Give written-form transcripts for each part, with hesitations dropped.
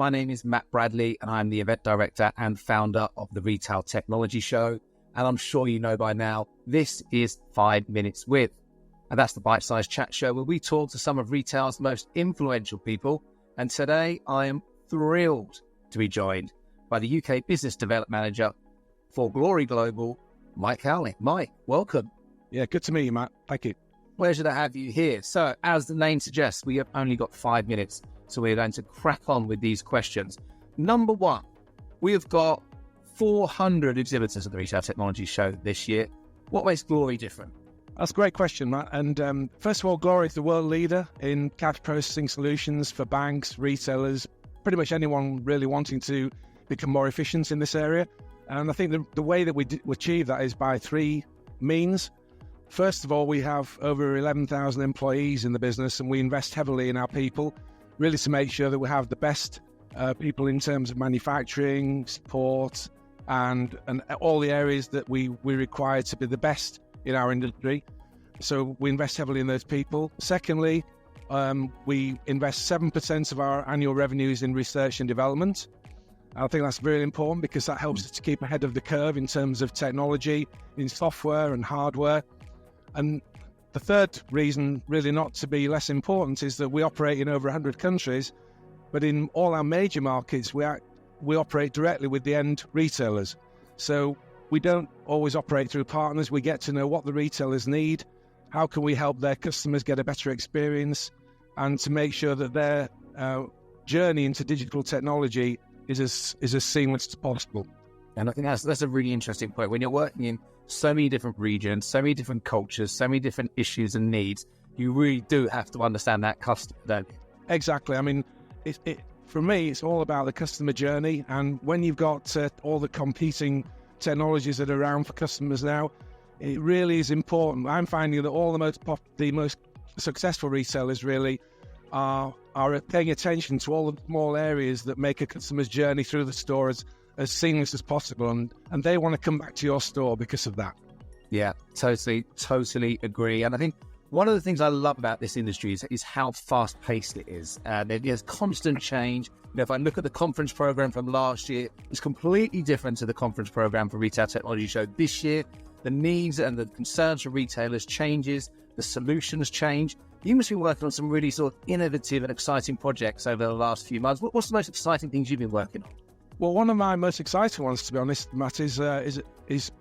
My name is Matt Bradley, and I'm the event director and founder of the Retail Technology Show. And I'm sure you know by now, this is 5 Minutes With. And that's the bite-sized chat show where we talk to some of retail's most influential people. And today I am thrilled to be joined by the UK Business Development Manager for Glory Global, Mike Cowling. Mike, welcome. Yeah, good to meet you, Matt. Thank you. Pleasure to have you here. So, as the name suggests, we have only got 5 minutes, so we're going to crack on with these questions. Number one, we have got 400 exhibitors at the Retail Technology Show this year. What makes Glory different? That's a great question, Matt. And first of all, Glory is the world leader in cash processing solutions for banks, retailers, pretty much anyone really wanting to become more efficient in this area. And I think the way that we achieve that is by three means. First of all, we have over 11,000 employees in the business, and we invest heavily in our people, really to make sure that we have the best people in terms of manufacturing, support, and all the areas that we require to be the best in our industry. So we invest heavily in those people. Secondly, we invest 7% of our annual revenues in research and development. I think that's really important because that helps us to keep ahead of the curve in terms of technology, in software and hardware. And the third reason, really not to be less important, is that we operate in over 100 countries, but in all our major markets, we operate directly with the end retailers. So we don't always operate through partners. We get to know what the retailers need, how can we help their customers get a better experience, and to make sure that their journey into digital technology is as seamless as possible. And I think that's a really interesting point. When you're working in so many different regions, so many different cultures, so many different issues and needs, you really do have to understand that customer, don't you? Exactly. I mean, for me, it's all about the customer journey. And when you've got all the competing technologies that are around for customers now, it really is important. I'm finding that all the most successful retailers really are paying attention to all the small areas that make a customer's journey through the store as seamless as possible, and they want to come back to your store because of that. Yeah, totally agree. And I think one of the things I love about this industry is how fast-paced it is. There's constant change. If I look at the conference program from last year, it's completely different to the conference program for Retail Technology Show this year. The needs and the concerns for retailers changes, the solutions change. You must be working on some really sort of innovative and exciting projects over the last few months. What's the most exciting things you've been working on? Well, one of my most exciting ones, to be honest, Matt, is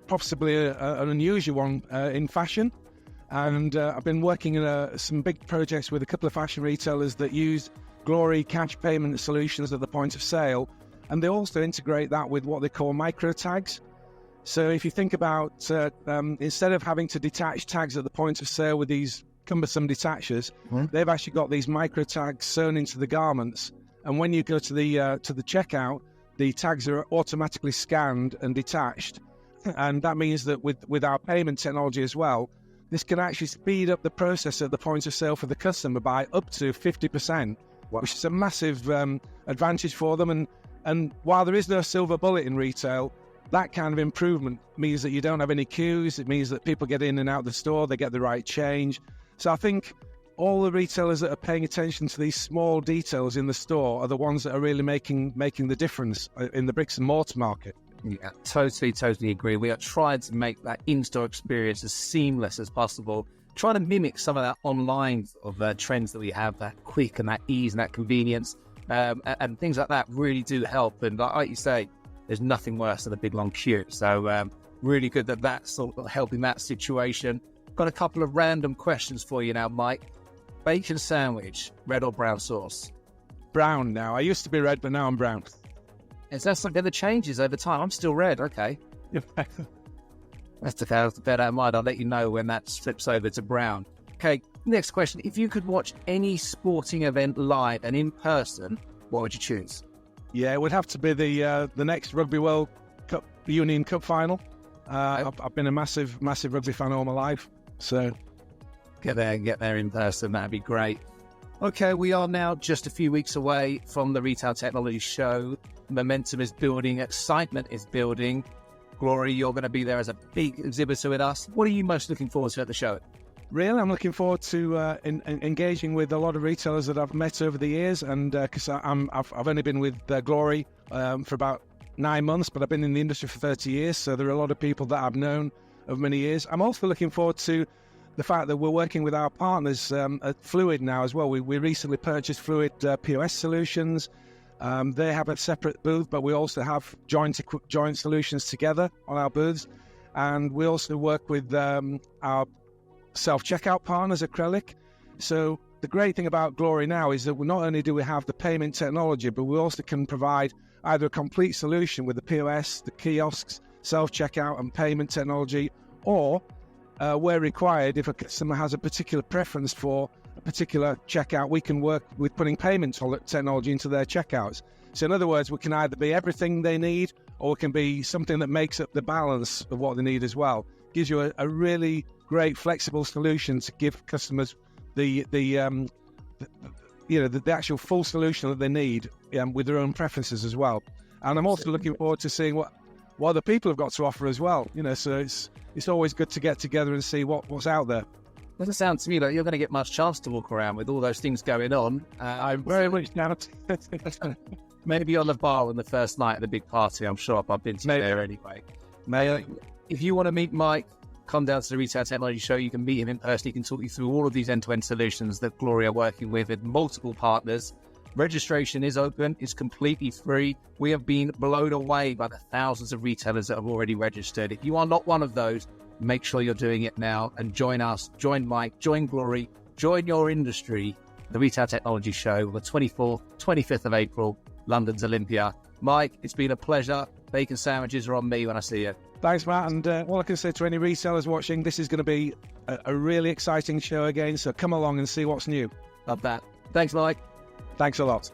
possibly an unusual one in fashion. And I've been working in some big projects with a couple of fashion retailers that use Glory cash payment solutions at the point of sale. And they also integrate that with what they call micro tags. So if you think about, instead of having to detach tags at the point of sale with these cumbersome detachers, they've actually got these micro tags sewn into the garments. And when you go to the checkout, the tags are automatically scanned and detached. And that means that with our payment technology as well, this can actually speed up the process at the point of sale for the customer by up to 50%, which is a massive advantage for them. And while there is no silver bullet in retail, that kind of improvement means that you don't have any queues. It means that people get in and out of the store, they get the right change. So I think all the retailers that are paying attention to these small details in the store are the ones that are really making the difference in the bricks and mortar market. Yeah, totally agree. We are trying to make that in-store experience as seamless as possible, trying to mimic some of that online trends that we have, that quick and that ease and that convenience, and things like that really do help. And like you say, there's nothing worse than a big long queue. So really good that that's sort of helping that situation. Got a couple of random questions for you now, Mike. Bacon sandwich, red or brown sauce? Brown now. I used to be red, but now I'm brown. Is that something that changes over time? I'm still red, okay. That's okay, I'll have to bear that in mind. I'll let you know when that flips over to brown. Okay, next question. If you could watch any sporting event live and in person, what would you choose? Yeah, it would have to be the next Rugby World Cup Union Cup final. I've been a massive rugby fan all my life, so get there in person. That'd be great. Okay, we are now just a few weeks away from the Retail Technology Show. Momentum is building, excitement is building. Glory, you're going to be there as a big exhibitor with us. What are you most looking forward to at the show? Really, I'm looking forward to engaging with a lot of retailers that I've met over the years, and because I've only been with Glory for about 9 months, but I've been in the industry for 30 years, so there are a lot of people that I've known over many years. I'm also looking forward to the fact that we're working with our partners at Fluid now as well. We recently purchased Fluid POS Solutions. They have a separate booth, but we also have joint solutions together on our booths, and we also work with our self-checkout partners, Acrylic. So the great thing about Glory now is that not only do we have the payment technology, but we also can provide either a complete solution with the POS, the kiosks, self-checkout and payment technology, or where required, if a customer has a particular preference for a particular checkout, we can work with putting payment technology into their checkouts. So in other words, we can either be everything they need, or it can be something that makes up the balance of what they need as well. Gives you a really great flexible solution to give customers the actual full solution that they need with their own preferences as well. And I'm also looking forward to seeing what other people have got to offer as well. So it's always good to get together and see what's out there. Doesn't sound to me like you're going to get much chance to walk around with all those things going on. I very much doubt. Maybe on the bar on the first night of the big party. I'm sure I've bumped into you there anyway. If you want to meet Mike, come down to the Retail Technology Show. You can meet him in person. He can talk you through all of these end-to-end solutions that Glory are working with multiple partners. Registration is open. It's completely free. We have been blown away by the thousands of retailers that have already registered. If you are not one of those, make sure you're doing it now and join us, join Mike, join Glory, join your industry. The Retail Technology Show on the 24th, 25th of April, London's Olympia. Mike, it's been a pleasure. Bacon sandwiches are on me when I see you. Thanks, Matt. And all I can say to any resellers watching, this is going to be a really exciting show again. So come along and see what's new. Love that. Thanks, Mike. Thanks a lot.